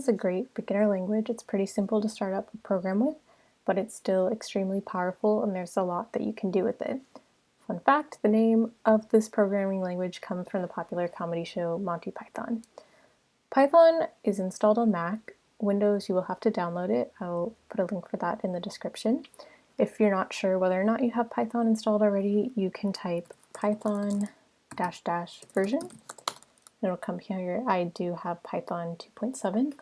It's a great beginner language. It's pretty simple to start up a program with, but it's still extremely powerful and there's a lot that you can do with it. Fun fact, the name of this programming language comes from the popular comedy show Monty Python. Python is installed on Mac. Windows, you will have to download it. I'll put a link for that in the description. If you're not sure whether or not you have Python installed already, you can type python --version. It'll come here. I do have Python 2.7.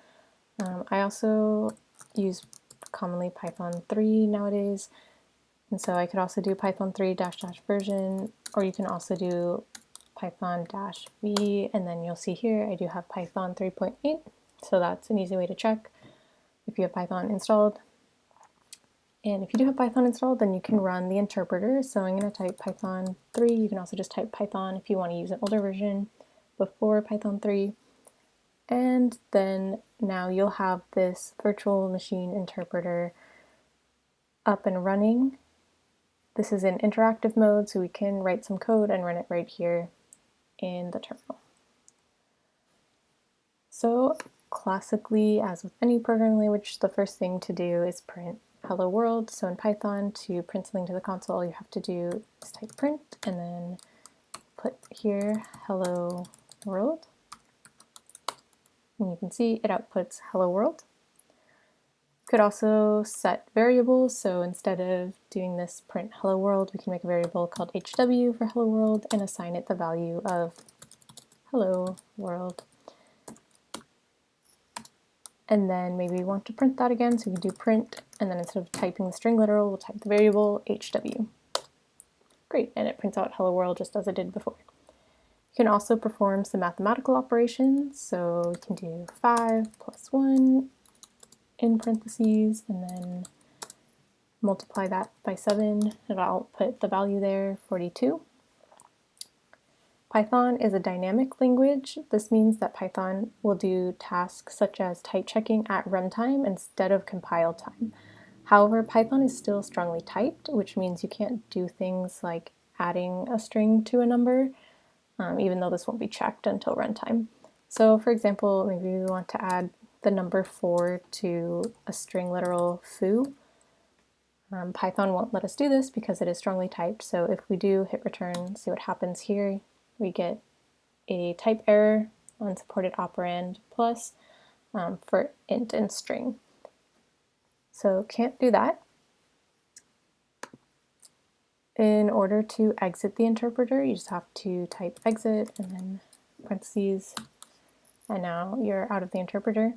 I also use commonly Python 3 nowadays, and so I could also do Python 3 --version, or you can also do Python -v, and then you'll see here I do have Python 3.8, so that's an easy way to check if you have Python installed. And if you do have Python installed, then you can run the interpreter. So I'm going to type Python 3. You can also just type Python if you want to use an older version before Python 3. And then now you'll have this virtual machine interpreter up and running. This is in interactive mode, so we can write some code and run it right here in the terminal. So classically, as with any programming language, the first thing to do is print hello world. So in Python, to print something to the console, all you have to do is type print and then put here hello world. And you can see it outputs hello world. You could also set variables, so instead of doing this print hello world, we can make a variable called hw for hello world and assign it the value of hello world. And then maybe we want to print that again, so we do print, and then instead of typing the string literal, we'll type the variable hw. Great, and it prints out hello world just as it did before. You can also perform some mathematical operations, so we can do 5 plus 1 in parentheses, and then multiply that by 7. It'll output the value there, 42. Python is a dynamic language. This means that Python will do tasks such as type checking at runtime instead of compile time. However, Python is still strongly typed, which means you can't do things like adding a string to a number, even though this won't be checked until runtime. So for example, maybe we want to add the number 4 to a string literal foo. Python won't let us do this because it is strongly typed, so if we do hit return, see what happens here, we get a type error, unsupported operand plus for int and string. So can't do that. In order to exit the interpreter, you just have to type exit and then parentheses, and now you're out of the interpreter.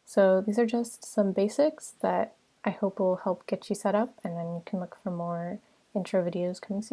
So these are just some basics that I hope will help get you set up, and then you can look for more intro videos coming soon.